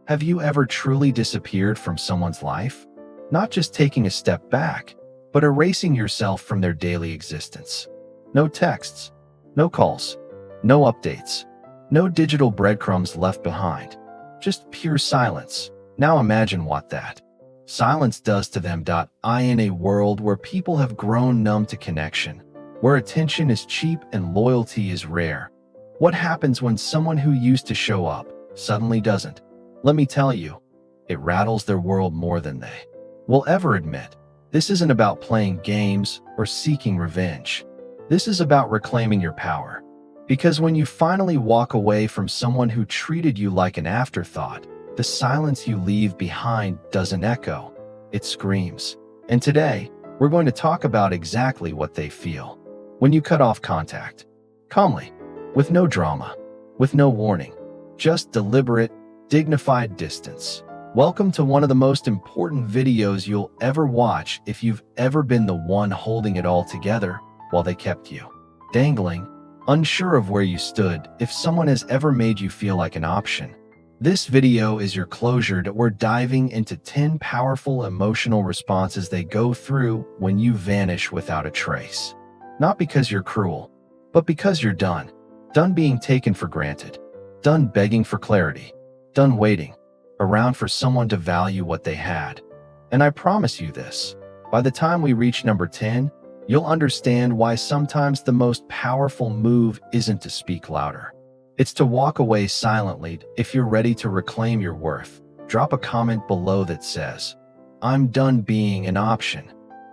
Have you ever truly disappeared from someone's life? Not just taking a step back, but erasing yourself from their daily existence. No texts, no calls, no updates, no digital breadcrumbs left behind. Just pure silence. Now imagine what that silence does to them. In a world where people have grown numb to connection, where attention is cheap and loyalty is rare, what happens when someone who used to show up suddenly doesn't? Let me tell you, it rattles their world more than they will ever admit. This isn't about playing games or seeking revenge. This is about reclaiming your power. Because when you finally walk away from someone who treated you like an afterthought, the silence you leave behind doesn't echo, it screams. And today, we're going to talk about exactly what they feel when you cut off contact. Calmly, with no drama, with no warning, just deliberate, dignified distance. Welcome to one of the most important videos you'll ever watch if you've ever been the one holding it all together while they kept you dangling, unsure of where you stood. If someone has ever made you feel like an option, this video is your closure. We're diving into 10 powerful emotional responses they go through when you vanish without a trace. Not because you're cruel, but because you're done. Done being taken for granted. Done begging for clarity. Done waiting around for someone to value what they had. And I promise you this, by the time we reach number 10, you'll understand why sometimes the most powerful move isn't to speak louder. It's to walk away silently. If you're ready to reclaim your worth, drop a comment below that says, "I'm done being an option."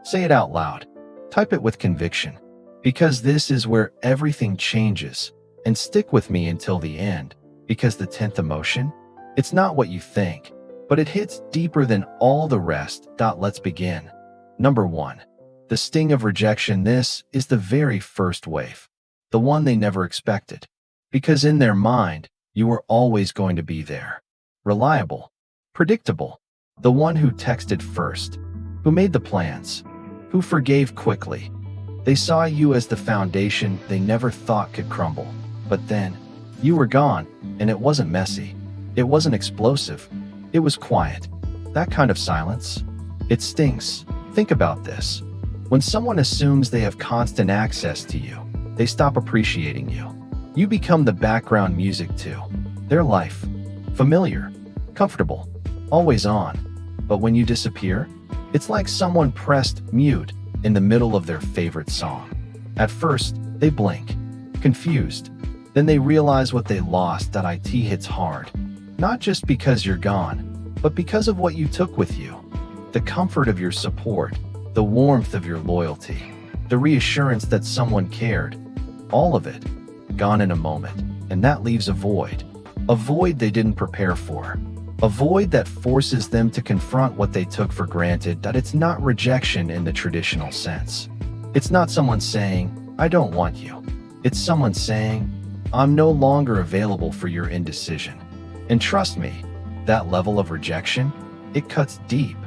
Say it out loud. Type it with conviction. Because this is where everything changes. And stick with me until the end, because the 10th emotion, it's not what you think, but it hits deeper than all the rest. Let's begin. Number 1. The sting of rejection. This is the very first wave, the one they never expected. Because in their mind, you were always going to be there. Reliable, predictable, the one who texted first, who made the plans, who forgave quickly. They saw you as the foundation they never thought could crumble. But then, you were gone, and it wasn't messy. It wasn't explosive. It was quiet. That kind of silence, it stings. Think about this. When someone assumes they have constant access to you, they stop appreciating you. You become the background music to their life. Familiar, comfortable, always on. But when you disappear, it's like someone pressed mute in the middle of their favorite song. At first, they blink, confused. Then they realize what they lost. It hits hard. Not just because you're gone, but because of what you took with you. The comfort of your support, the warmth of your loyalty, the reassurance that someone cared. All of it, gone in a moment. And that leaves a void they didn't prepare for. A void that forces them to confront what they took for granted. It's not rejection in the traditional sense. It's not someone saying, "I don't want you." It's someone saying, "I'm no longer available for your indecision." And trust me, that level of rejection, it cuts deep,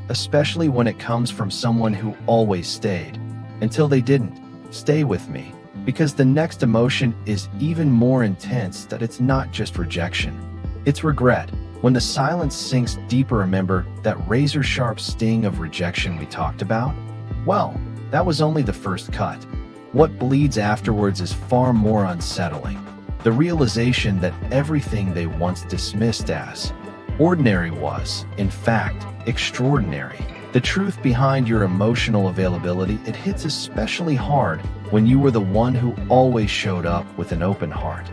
especially when it comes from someone who always stayed until they didn't. Stay with me, because the next emotion is even more intense. It's not just rejection, it's regret. When the silence sinks deeper, remember that razor-sharp sting of rejection we talked about? Well, that was only the first cut. What bleeds afterwards is far more unsettling. The realization that everything they once dismissed as ordinary was, in fact, extraordinary. The truth behind your emotional availability, it hits especially hard when you were the one who always showed up with an open heart.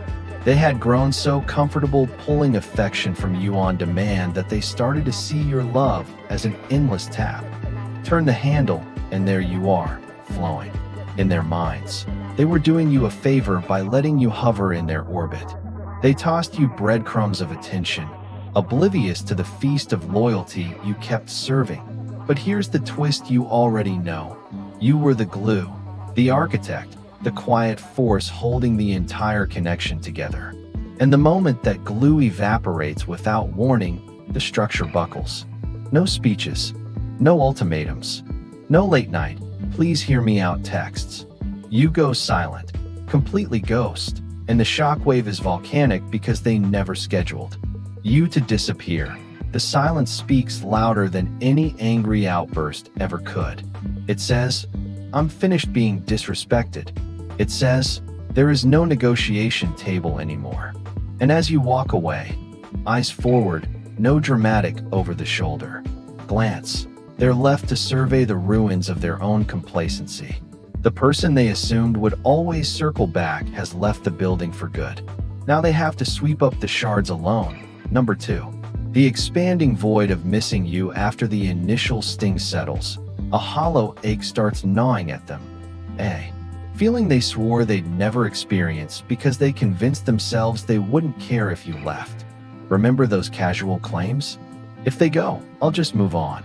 They had grown so comfortable pulling affection from you on demand that they started to see your love as an endless tap. Turn the handle, and there you are, flowing. In their minds, they were doing you a favor by letting you hover in their orbit. They tossed you breadcrumbs of attention, oblivious to the feast of loyalty you kept serving. But here's the twist you already know. You were the glue, the architect, the quiet force holding the entire connection together. And the moment that glue evaporates without warning, the structure buckles. No speeches, no ultimatums, no late night, "Please hear me out" texts. You go silent, completely ghost, and the shockwave is volcanic because they never scheduled you to disappear. The silence speaks louder than any angry outburst ever could. It says, "I'm finished being disrespected." It says, "There is no negotiation table anymore." And as you walk away, eyes forward, no dramatic over-the-shoulder glance, they're left to survey the ruins of their own complacency. The person they assumed would always circle back has left the building for good. Now they have to sweep up the shards alone. Number 2. The expanding void of missing you after the initial sting settles. A hollow ache starts gnawing at them. A feeling they swore they'd never experience because they convinced themselves they wouldn't care if you left. Remember those casual claims? "If they go, I'll just move on."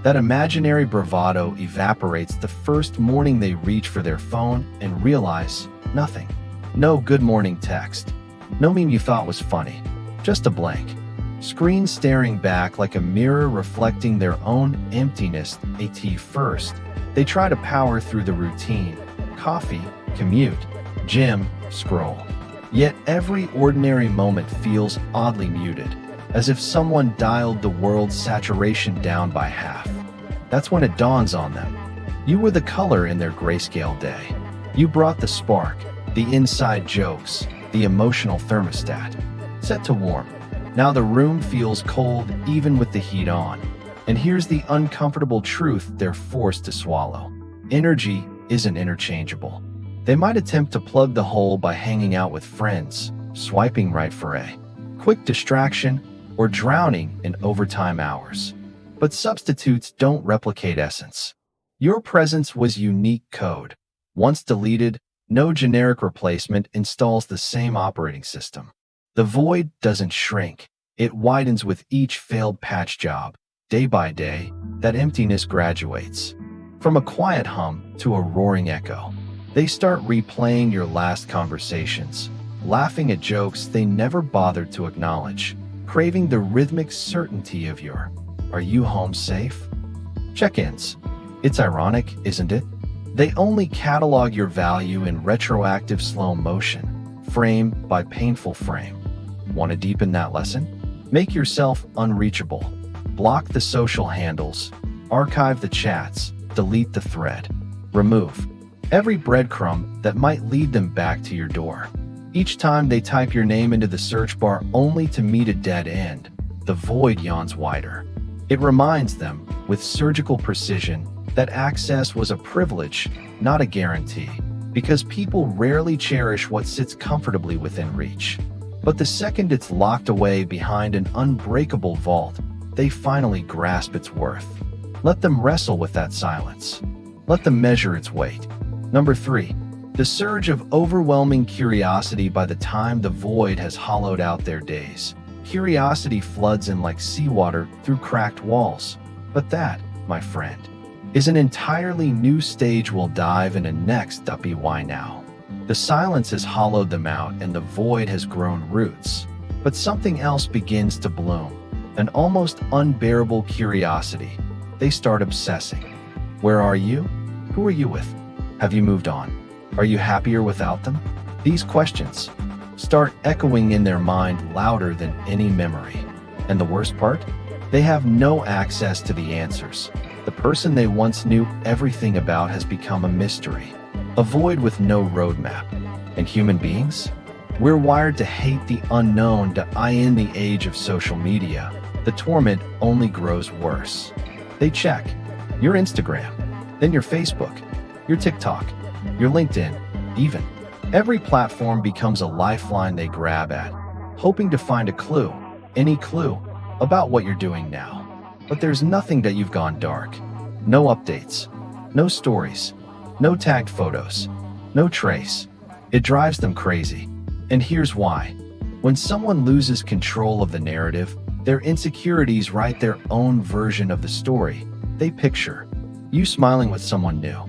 That imaginary bravado evaporates the first morning they reach for their phone and realize nothing. No good morning text. No meme you thought was funny. Just a blank screen staring back like a mirror reflecting their own emptiness. At first, they try to power through the routine. Coffee, commute, gym, scroll. Yet every ordinary moment feels oddly muted, as if someone dialed the world's saturation down by half. That's when it dawns on them. You were the color in their grayscale day. You brought the spark, the inside jokes, the emotional thermostat. Set to warm. Now the room feels cold even with the heat on. And here's the uncomfortable truth they're forced to swallow. Energy isn't interchangeable. They might attempt to plug the hole by hanging out with friends, swiping right for a quick distraction, or drowning in overtime hours. But substitutes don't replicate essence. Your presence was unique code. Once deleted, no generic replacement installs the same operating system. The void doesn't shrink. It widens with each failed patch job. Day by day, that emptiness graduates. From a quiet hum to a roaring echo. They start replaying your last conversations, laughing at jokes they never bothered to acknowledge, craving the rhythmic certainty of your "Are you home safe?" check-ins. It's ironic, isn't it? They only catalog your value in retroactive slow motion, frame by painful frame. Want to deepen that lesson? Make yourself unreachable. Block the social handles. Archive the chats. Delete the thread. Remove every breadcrumb that might lead them back to your door. Each time they type your name into the search bar only to meet a dead end, the void yawns wider. It reminds them, with surgical precision, that access was a privilege, not a guarantee, because people rarely cherish what sits comfortably within reach. But the second it's locked away behind an unbreakable vault, they finally grasp its worth. Let them wrestle with that silence. Let them measure its weight. Number 3. The surge of overwhelming curiosity by the time the void has hollowed out their days. Curiosity floods in like seawater through cracked walls. But that, my friend, is an entirely new stage we'll dive into next. Why now? The silence has hollowed them out and the void has grown roots. But something else begins to bloom. An almost unbearable curiosity. They start obsessing. Where are you? Who are you with? Have you moved on? Are you happier without them? These questions start echoing in their mind louder than any memory. And the worst part? They have no access to the answers. The person they once knew everything about has become a mystery. A void with no roadmap. And human beings? We're wired to hate the unknown. In the age of social media, the torment only grows worse. They check your Instagram, then your Facebook, your TikTok, your LinkedIn, even. Every platform becomes a lifeline they grab at, hoping to find a clue, any clue, about what you're doing now. But there's nothing that you've gone dark. No updates, no stories, no tagged photos, no trace. It drives them crazy. And here's why. When someone loses control of the narrative, their insecurities write their own version of the story. They picture you smiling with someone new.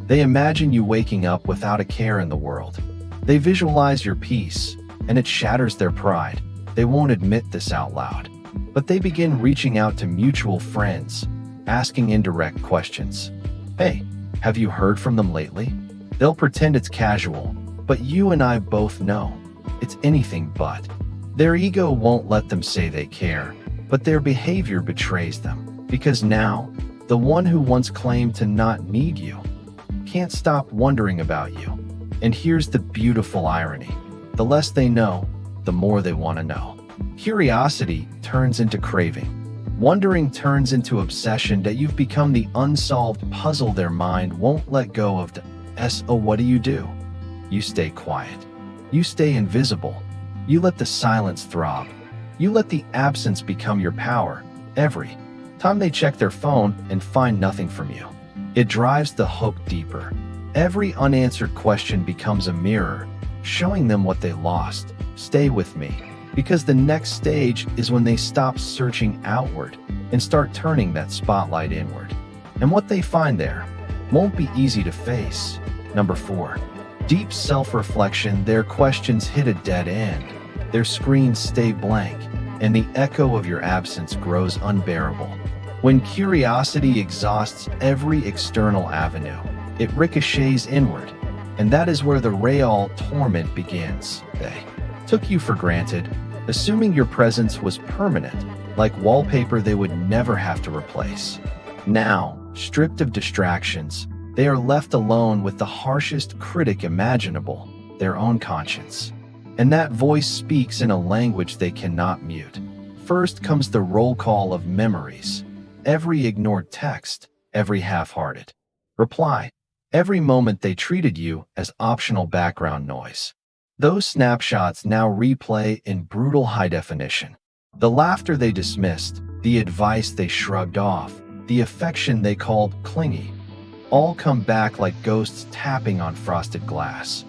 They imagine you waking up without a care in the world. They visualize your peace, and it shatters their pride. They won't admit this out loud, but they begin reaching out to mutual friends, asking indirect questions. Hey, have you heard from them lately? They'll pretend it's casual, but you and I both know it's anything but. Their ego won't let them say they care, but their behavior betrays them. Because now, the one who once claimed to not need you can't stop wondering about you. And here's the beautiful irony. The less they know, the more they want to know. Curiosity turns into craving. Wondering turns into obsession that you've become the unsolved puzzle their mind won't let go of. So what do? You stay quiet. You stay invisible. You let the silence throb. You let the absence become your power. Every time they check their phone and find nothing from you, it drives the hook deeper. Every unanswered question becomes a mirror, showing them what they lost. Stay with me, because the next stage is when they stop searching outward and start turning that spotlight inward. And what they find there won't be easy to face. Number 4. Deep self-reflection. Their questions hit a dead end. Their screens stay blank, and the echo of your absence grows unbearable. When curiosity exhausts every external avenue, it ricochets inward, and that is where the real torment begins. They took you for granted, assuming your presence was permanent, like wallpaper they would never have to replace. Now, stripped of distractions, they are left alone with the harshest critic imaginable, their own conscience. And that voice speaks in a language they cannot mute. First comes the roll call of memories. Every ignored text, every half-hearted reply, every moment they treated you as optional background noise. Those snapshots now replay in brutal high definition. The laughter they dismissed, the advice they shrugged off, the affection they called clingy, all come back like ghosts tapping on frosted glass.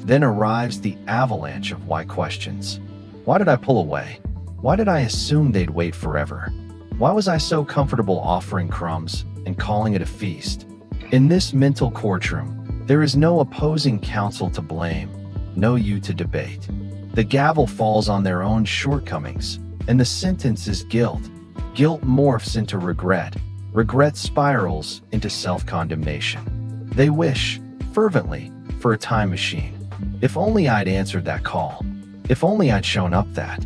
Then arrives the avalanche of why questions. Why did I pull away? Why did I assume they'd wait forever? Why was I so comfortable offering crumbs and calling it a feast? In this mental courtroom, there is no opposing counsel to blame, no you to debate. The gavel falls on their own shortcomings, and the sentence is guilt. Guilt morphs into regret. Regret spirals into self-condemnation. They wish, fervently, for a time machine. If only I'd answered that call. If only I'd shown up that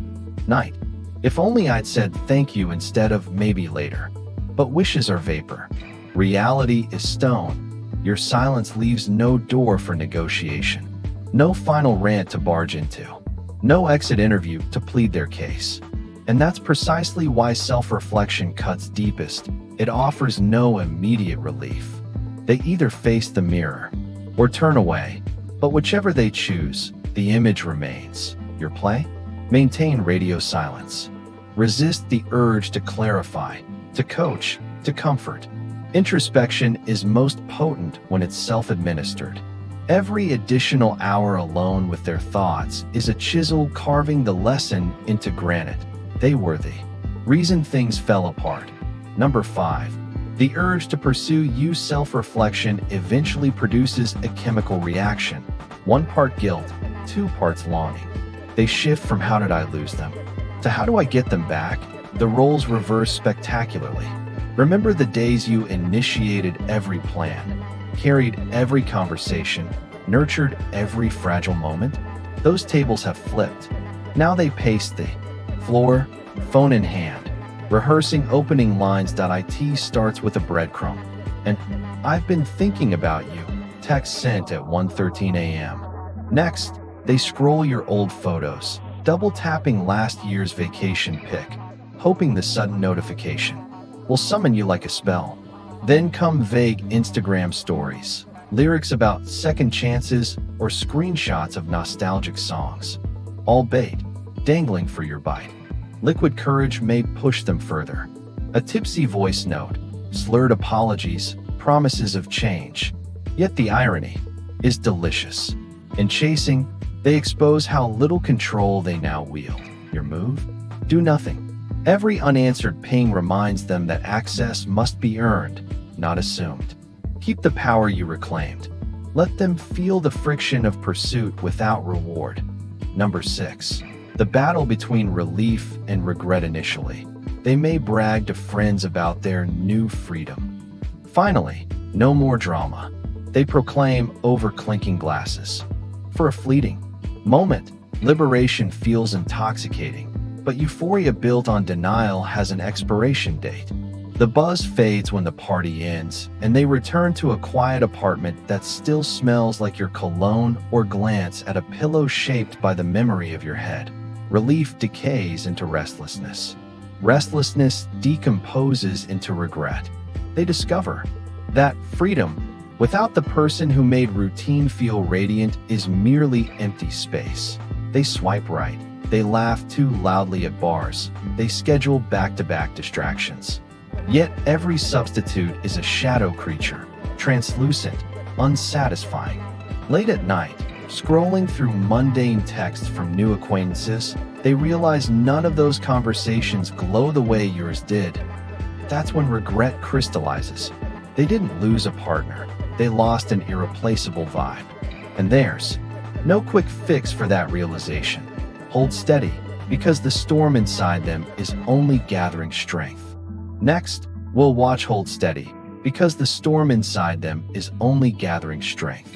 night. If only I'd said thank you instead of maybe later. But wishes are vapor. Reality is stone. Your silence leaves no door for negotiation. No final rant to barge into. No exit interview to plead their case. And that's precisely why self-reflection cuts deepest. It offers no immediate relief. They either face the mirror or turn away, but whichever they choose, the image remains. Your play? Maintain radio silence. Resist the urge to clarify, to coach, to comfort. Introspection is most potent when it's self-administered. Every additional hour alone with their thoughts is a chisel carving the lesson into granite. They were the reason things fell apart. Number 5. The urge to pursue you. Self-reflection eventually produces a chemical reaction. 1 part guilt, 2 parts longing. They shift from how did I lose them to how do I get them back? The roles reverse spectacularly. Remember the days you initiated every plan, carried every conversation, nurtured every fragile moment? Those tables have flipped. Now they pace the floor, phone in hand, rehearsing opening lines. It starts with a breadcrumb. And I've been thinking about you. Text sent at 1:13 a.m. Next, they scroll your old photos, double tapping last year's vacation pic, hoping the sudden notification will summon you like a spell. Then come vague Instagram stories, lyrics about second chances, or screenshots of nostalgic songs. All bait, dangling for your bite. Liquid courage may push them further. A tipsy voice note, slurred apologies, promises of change. Yet the irony is delicious. In chasing, they expose how little control they now wield. Your move? Do nothing. Every unanswered ping reminds them that access must be earned, not assumed. Keep the power you reclaimed. Let them feel the friction of pursuit without reward. Number 6. The battle between relief and regret. Initially, they may brag to friends about their new freedom. Finally, no more drama. They proclaim over clinking glasses. For a fleeting moment, Liberation feels intoxicating, but euphoria built on denial has an expiration date. The buzz fades when the party ends, and they return to a quiet apartment that still smells like your cologne or glance at a pillow shaped by the memory of your head. Relief decays into restlessness. Restlessness decomposes into regret. They discover that freedom, without the person who made routine feel radiant, is merely empty space. They swipe right. They laugh too loudly at bars. They schedule back-to-back distractions. Yet every substitute is a shadow creature, translucent, unsatisfying. Late at night, scrolling through mundane texts from new acquaintances, they realize none of those conversations glow the way yours did. That's when regret crystallizes. They didn't lose a partner. They lost an irreplaceable vibe. And there's no quick fix for that realization. Hold steady, because the storm inside them is only gathering strength. Next, we'll watch Hold Steady, because the storm inside them is only gathering strength.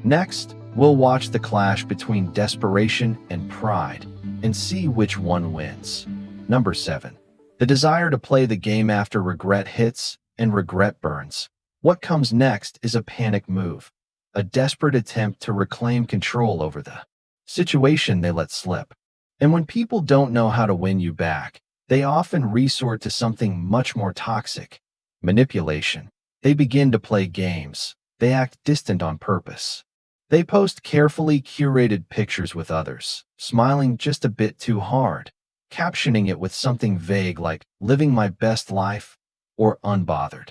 Next, we'll watch the clash between desperation and pride, and see which one wins. Number 7. The desire to play the game after regret hits and regret burns. What comes next is a panic move, a desperate attempt to reclaim control over the situation they let slip. And when people don't know how to win you back, they often resort to something much more toxic: manipulation. They begin to play games. They act distant on purpose. They post carefully curated pictures with others, smiling just a bit too hard, captioning it with something vague like "living my best life" or "unbothered."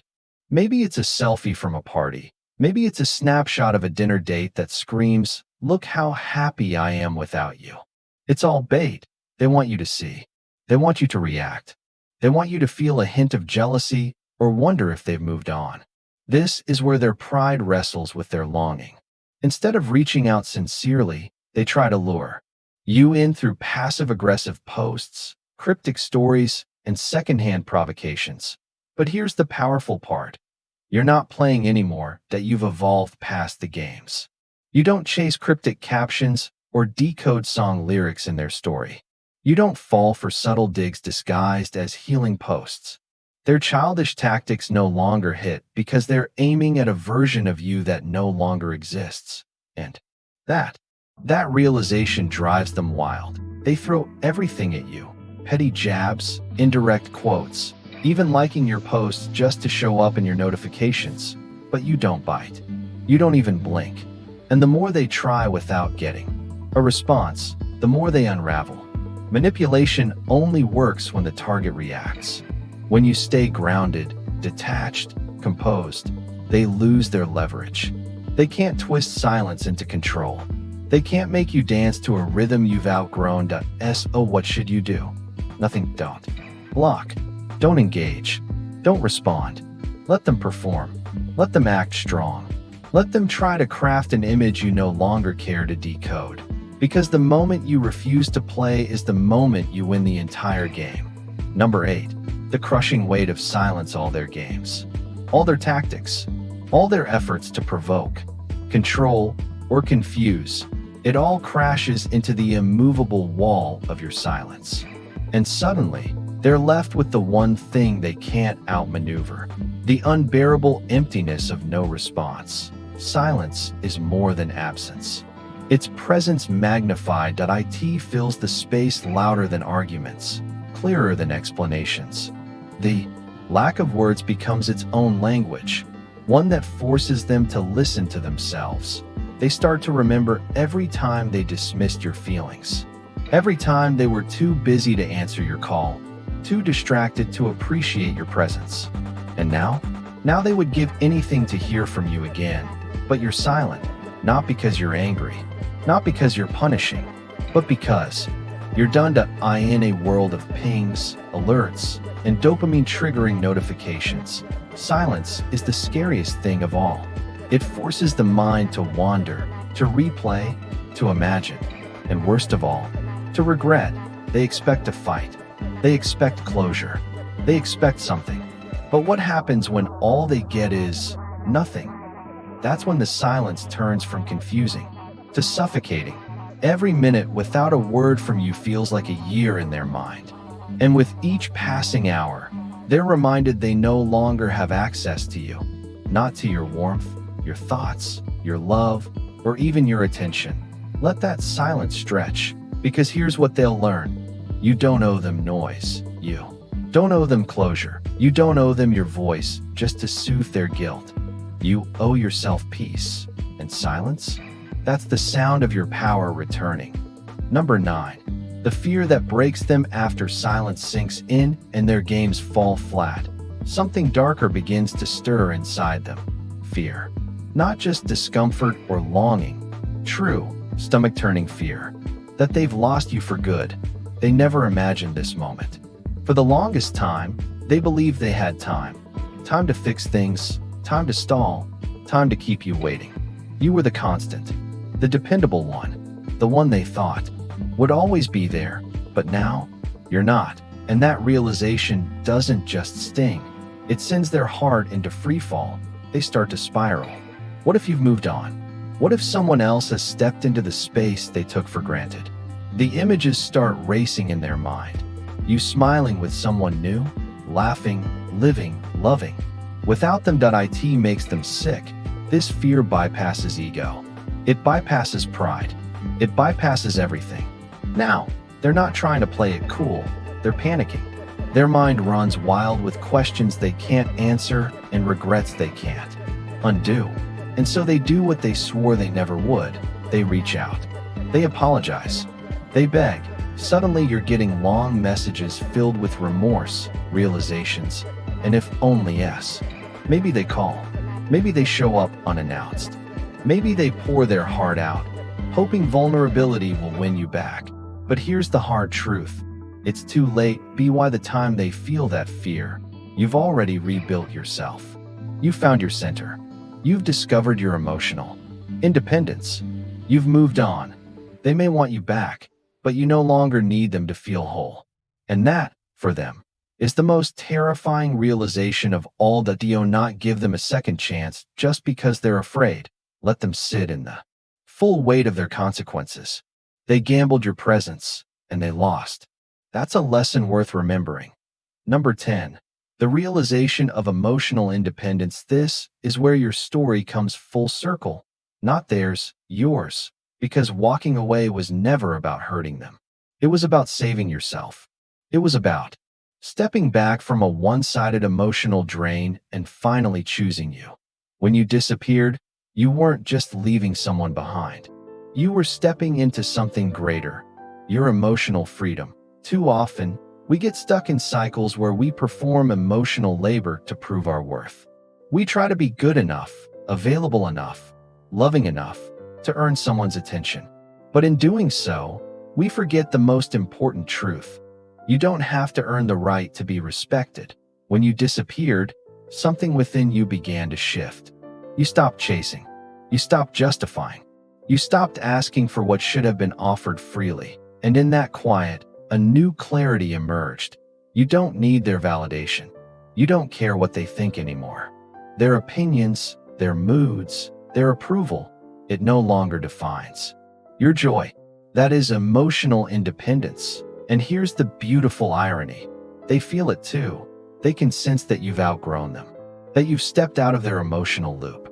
Maybe it's a selfie from a party. Maybe it's a snapshot of a dinner date that screams, "Look how happy I am without you." It's all bait. They want you to see. They want you to react. They want you to feel a hint of jealousy or wonder if they've moved on. This is where their pride wrestles with their longing. Instead of reaching out sincerely, they try to lure you in through passive-aggressive posts, cryptic stories, and secondhand provocations. But here's the powerful part. You're not playing anymore, that you've evolved past the games. You don't chase cryptic captions or decode song lyrics in their story. You don't fall for subtle digs disguised as healing posts. Their childish tactics no longer hit because they're aiming at a version of you that no longer exists. And that realization drives them wild. They throw everything at you: petty jabs, indirect quotes, even liking your posts just to show up in your notifications. But you don't bite. You don't even blink. And the more they try without getting a response, the more they unravel. Manipulation only works when the target reacts. When you stay grounded, detached, composed, they lose their leverage. They can't twist silence into control. They can't make you dance to a rhythm you've outgrown. So what should you do? Nothing. Don't block. Don't engage. Don't respond. Let them perform. Let them act strong. Let them try to craft an image you no longer care to decode. Because the moment you refuse to play is the moment you win the entire game. Number 8. The crushing weight of silence. All their games, all their tactics, all their efforts to provoke, control, or confuse, it all crashes into the immovable wall of your silence. And suddenly, they're left with the one thing they can't outmaneuver: the unbearable emptiness of no response. Silence is more than absence. Its presence magnified. It fills the space louder than arguments, clearer than explanations. The lack of words becomes its own language, one that forces them to listen to themselves. They start to remember every time they dismissed your feelings, every time they were too busy to answer your call, too distracted to appreciate your presence. And now they would give anything to hear from you again. But you're silent, not because you're angry, not because you're punishing, but because you're done. In a world of pings, alerts, and dopamine-triggering notifications, silence is the scariest thing of all. It forces the mind to wander, to replay, to imagine, and worst of all, to regret. They expect a fight. They expect closure. They expect something. But what happens when all they get is nothing? That's when the silence turns from confusing to suffocating. Every minute without a word from you feels like a year in their mind. And with each passing hour, they're reminded they no longer have access to you, not to your warmth, your thoughts, your love, or even your attention. Let that silence stretch, because here's what they'll learn. You don't owe them noise. You don't owe them closure. You don't owe them your voice just to soothe their guilt. You owe yourself peace. And silence? That's the sound of your power returning. Number 9. The fear that breaks them after silence sinks in and their games fall flat. Something darker begins to stir inside them. Fear. Not just discomfort or longing. True, stomach-turning fear. That they've lost you for good. They never imagined this moment. For the longest time, they believed they had time. Time to fix things, time to stall, time to keep you waiting. You were the constant, the dependable one, the one they thought would always be there, but now, you're not. And that realization doesn't just sting. It sends their heart into freefall. They start to spiral. What if you've moved on? What if someone else has stepped into the space they took for granted? The images start racing in their mind. You smiling with someone new, laughing, living, loving. Without them, it makes them sick. This fear bypasses ego. It bypasses pride. It bypasses everything. Now, they're not trying to play it cool. They're panicking. Their mind runs wild with questions they can't answer and regrets they can't undo. And so they do what they swore they never would. They reach out. They apologize. They beg. Suddenly you're getting long messages filled with remorse, realizations, and if only yes. Maybe they call. Maybe they show up unannounced. Maybe they pour their heart out, hoping vulnerability will win you back. But here's the hard truth. It's too late. By the time they feel that fear, you've already rebuilt yourself. You've found your center. You've discovered your emotional independence. You've moved on. They may want you back, but you no longer need them to feel whole. And that, for them, is the most terrifying realization of all. That do not give them a second chance just because they're afraid. Let them sit in the full weight of their consequences. They gambled your presence, and they lost. That's a lesson worth remembering. Number 10. The realization of emotional independence. This is where your story comes full circle. Not theirs, yours. Because walking away was never about hurting them. It was about saving yourself. It was about stepping back from a one-sided emotional drain and finally choosing you. When you disappeared, you weren't just leaving someone behind. You were stepping into something greater, your emotional freedom. Too often, we get stuck in cycles where we perform emotional labor to prove our worth. We try to be good enough, available enough, loving enough to earn someone's attention. But in doing so, we forget the most important truth. You don't have to earn the right to be respected. When you disappeared, something within you began to shift. You stopped chasing. You stopped justifying. You stopped asking for what should have been offered freely. And in that quiet, a new clarity emerged. You don't need their validation. You don't care what they think anymore. Their opinions, their moods, their approval, it no longer defines your joy. That is emotional independence. And here's the beautiful irony. They feel it too. They can sense that you've outgrown them, that you've stepped out of their emotional loop.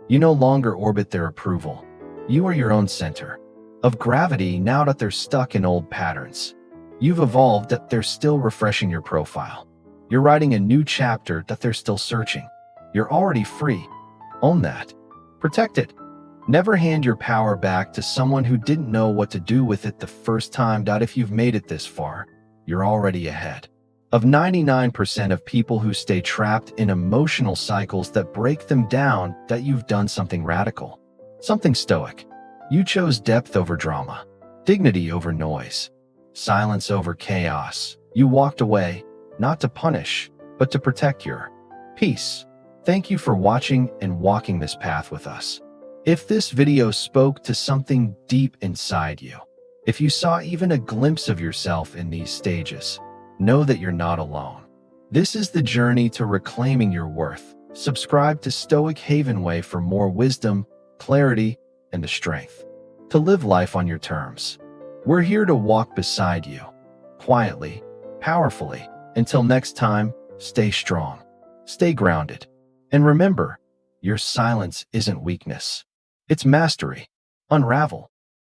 You no longer orbit their approval. You are your own center of gravity now that they're stuck in old patterns. You've evolved that they're still refreshing your profile. You're writing a new chapter that they're still searching. You're already free. Own that. Protect it. Never hand your power back to someone who didn't know what to do with it the first time. If you've made it this far, you're already ahead of 99% of people who stay trapped in emotional cycles that break them down. That you've done something radical, something stoic. You chose depth over drama, dignity over noise, silence over chaos. You walked away, not to punish, but to protect your peace. Thank you for watching and walking this path with us. If this video spoke to something deep inside you, if you saw even a glimpse of yourself in these stages, know that you're not alone. This is the journey to reclaiming your worth. Subscribe to Stoic Havenway for more wisdom, clarity, and the strength to live life on your terms. We're here to walk beside you, quietly, powerfully. Until next time, stay strong, stay grounded, and remember, your silence isn't weakness. It's mastery. Unravel.